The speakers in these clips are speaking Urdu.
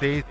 23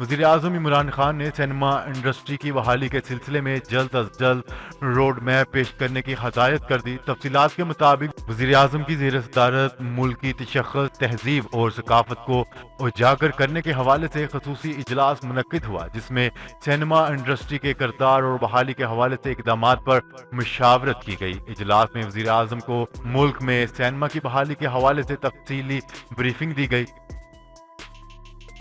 وزیر اعظم عمران خان نے سینما انڈسٹری کی بحالی کے سلسلے میں جلد از جلد روڈ میپ پیش کرنے کی ہدایت کر دی۔ تفصیلات کے مطابق وزیر اعظم کی زیر صدارت ملک کی تشخص، تہذیب اور ثقافت کو اجاگر کرنے کے حوالے سے خصوصی اجلاس منعقد ہوا، جس میں سینما انڈسٹری کے کردار اور بحالی کے حوالے سے اقدامات پر مشاورت کی گئی۔ اجلاس میں وزیر اعظم کو ملک میں سینما کی بحالی کے حوالے سے تفصیلی بریفنگ دی گئی۔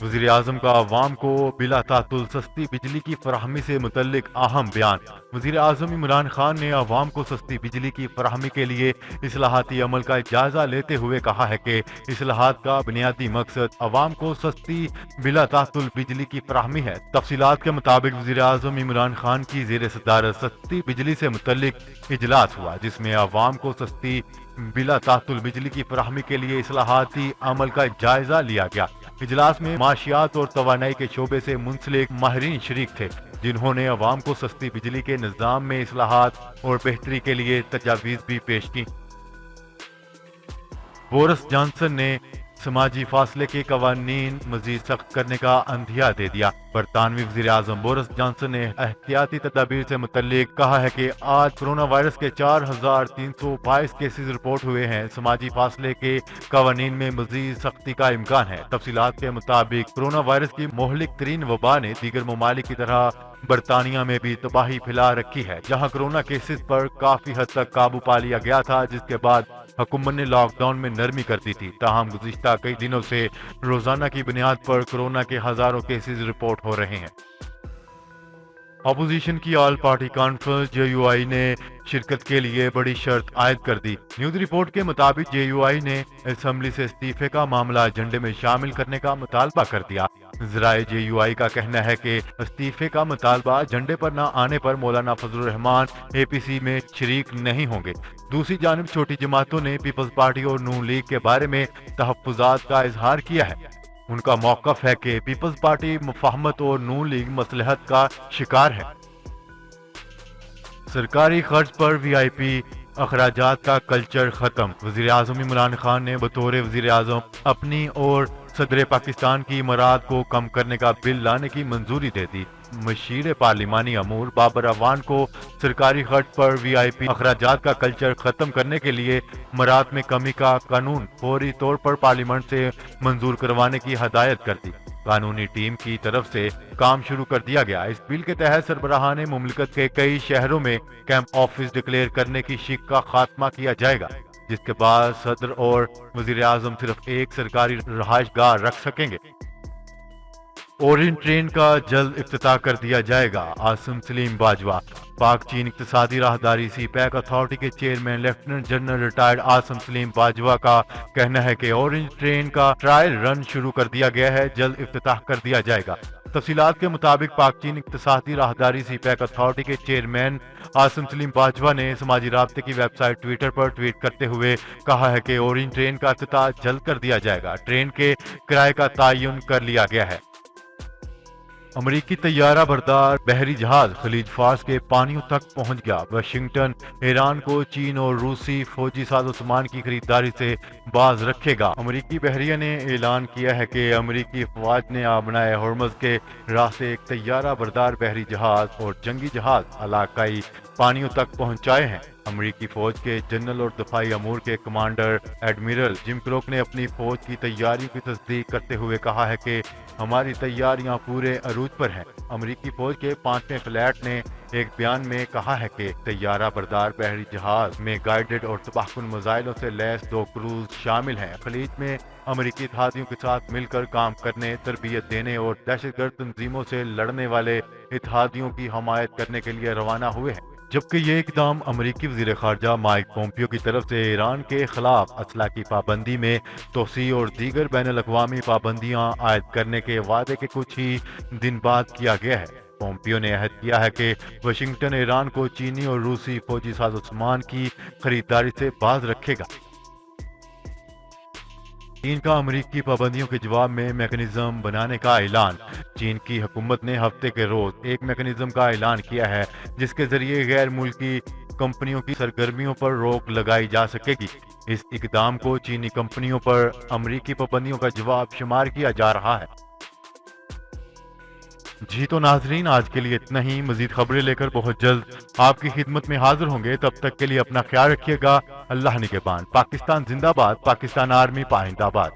وزیر اعظم کا عوام کو بلا تعطل سستی بجلی کی فراہمی سے متعلق اہم بیان۔ وزیر اعظم عمران خان نے عوام کو سستی بجلی کی فراہمی کے لیے اصلاحاتی عمل کا جائزہ لیتے ہوئے کہا ہے کہ اصلاحات کا بنیادی مقصد عوام کو سستی بلا تعطل بجلی کی فراہمی ہے۔ تفصیلات کے مطابق وزیر اعظم عمران خان کی زیر صدارت سستی بجلی سے متعلق اجلاس ہوا، جس میں عوام کو سستی بلا تعطل بجلی کی فراہمی کے لیے اصلاحاتی عمل کا جائزہ لیا گیا۔ اجلاس میں معاشیات اور توانائی کے شعبے سے منسلک ماہرین شریک تھے، جنہوں نے عوام کو سستی بجلی کے نظام میں اصلاحات اور بہتری کے لیے تجاویز بھی پیش کی۔ بورس جانسن نے سماجی فاصلے کے قوانین مزید سخت کرنے کا عندیہ دے دیا۔ برطانوی وزیر اعظم بورس جانسن نے احتیاطی تدابیر سے متعلق کہا ہے کہ آج کرونا وائرس کے 4322 کیسز رپورٹ ہوئے ہیں۔ سماجی فاصلے کے قوانین میں مزید سختی کا امکان ہے۔ تفصیلات کے مطابق کرونا وائرس کی مہلک ترین وبا نے دیگر ممالک کی طرح برطانیہ میں بھی تباہی پھیلا رکھی ہے، جہاں کرونا کیسز پر کافی حد تک قابو پا لیا گیا تھا، جس کے بعد حکومت نے لاک ڈاؤن میں نرمی کر دی تھی۔ تاہم گزشتہ کئی دنوں سے روزانہ کی بنیاد پر کرونا کے ہزاروں کیسز رپورٹ ہو رہے ہیں۔ اپوزیشن کی all party conference J U I نے شرکت کے لیے بڑی شرط عائد کر دی۔ نیوز رپورٹ کے مطابق جے یو آئی نے اسمبلی سے استعفے کا معاملہ ایجنڈے میں شامل کرنے کا مطالبہ کر دیا۔ ذرائع جے یو آئی کا کہنا ہے کہ استعفے کا مطالبہ ایجنڈے پر نہ آنے پر مولانا فضل الرحمان اے پی سی میں شریک نہیں ہوں گے۔ دوسری جانب چھوٹی جماعتوں نے پیپلز پارٹی اور نون لیگ کے بارے میں تحفظات کا اظہار کیا ہے۔ ان کا موقف ہے کہ پیپلز پارٹی مفاہمت اور نون لیگ مصلحت کا شکار ہے۔ سرکاری خرچ پر وی آئی پی اخراجات کا کلچر ختم۔ وزیر اعظم عمران خان نے بطور وزیر اعظم اپنی اور صدر پاکستان کی امارات کو کم کرنے کا بل لانے کی منظوری دے دی۔ مشیر پارلیمانی امور بابر اعوان کو سرکاری خرچ پر وی آئی پی اخراجات کا کلچر ختم کرنے کے لیے امارات میں کمی کا قانون فوری طور پر پارلیمنٹ سے منظور کروانے کی ہدایت کر دی۔ قانونی ٹیم کی طرف سے کام شروع کر دیا گیا۔ اس بل کے تحت سربراہان مملکت کے کئی شہروں میں کیمپ آفس ڈکلیئر کرنے کی شک کا خاتمہ کیا جائے گا، جس کے بعد صدر اور وزیر اعظم صرف ایک سرکاری رہائش گاہ رکھ سکیں گے۔ اورینٹ ٹرین کا جلد افتتاح کر دیا جائے گا۔ عاصم سلیم باجوہ۔ پاک چین اقتصادی راہداری سی پیک اتھارٹی کے chairman lieutenant general retired Asim Saleem Bajwa کا کہنا ہے کہ اورینج ٹرین کا ٹرائل رن شروع کر دیا گیا ہے، جلد افتتاح کر دیا جائے گا۔ تفصیلات کے مطابق پاک چین اقتصادی راہداری سی پیک اتھارٹی کے چیئرمین عاصم سلیم باجوہ نے سماجی رابطے کی ویب سائٹ ٹویٹر پر ٹویٹ کرتے ہوئے کہا ہے کہ اورینج ٹرین کا افتتاح جلد کر دیا جائے گا۔ ٹرین کے کرائے کا تعین کر لیا گیا ہے۔ امریکی طیارہ بردار بحری جہاز خلیج فارس کے پانیوں تک پہنچ گیا۔ واشنگٹن ایران کو چین اور روسی فوجی ساز و سامان کی خریداری سے باز رکھے گا۔ امریکی بحریہ نے اعلان کیا ہے کہ امریکی افواج نے آبنائے ہرمز کے راستے ایک طیارہ بردار بحری جہاز اور جنگی جہاز علاقائی پانیوں تک پہنچائے ہیں۔ امریکی فوج کے جنرل اور دفاعی امور کے کمانڈر ایڈمرل جم کروک نے اپنی فوج کی تیاریوں کی تصدیق کرتے ہوئے کہا ہے کہ ہماری تیاریاں پورے عروج پر ہیں۔ امریکی فوج کے 5ویں فلیٹ نے ایک بیان میں کہا ہے کہ طیارہ بردار بحری جہاز میں گائیڈڈ اور تباہ کن میزائلوں سے لیس 2 کروز شامل ہیں۔ خلیج میں امریکی اتحادیوں کے ساتھ مل کر کام کرنے، تربیت دینے اور دہشت گرد تنظیموں سے لڑنے والے اتحادیوں کی حمایت کرنے کے لیے روانہ ہوئے ہیں، جبکہ یہ اقدام امریکی وزیر خارجہ مائک پومپیو کی طرف سے ایران کے خلاف اسلحہ کی پابندی میں توسیع اور دیگر بین الاقوامی پابندیاں عائد کرنے کے وعدے کے کچھ ہی دن بعد کیا گیا ہے۔ پومپیو نے عہد کیا ہے کہ واشنگٹن ایران کو چینی اور روسی فوجی ساز و سامان کی خریداری سے باز رکھے گا۔ چین کا امریکی پابندیوں کے جواب میں میکانزم بنانے کا اعلان۔ چین کی حکومت نے ہفتے کے روز ایک میکانزم کا اعلان کیا ہے جس کے ذریعے غیر ملکی کمپنیوں کی سرگرمیوں پر روک لگائی جا سکے گی۔ اس اقدام کو چینی کمپنیوں پر امریکی پابندیوں کا جواب شمار کیا جا رہا ہے۔ جی تو ناظرین، آج کے لیے اتنا ہی۔ مزید خبریں لے کر بہت جلد آپ کی خدمت میں حاضر ہوں گے، تب تک کے لیے اپنا خیال رکھیے گا۔ اللہ نگہبان۔ پاکستان زندہ باد، پاکستان آرمی پائندہ باد۔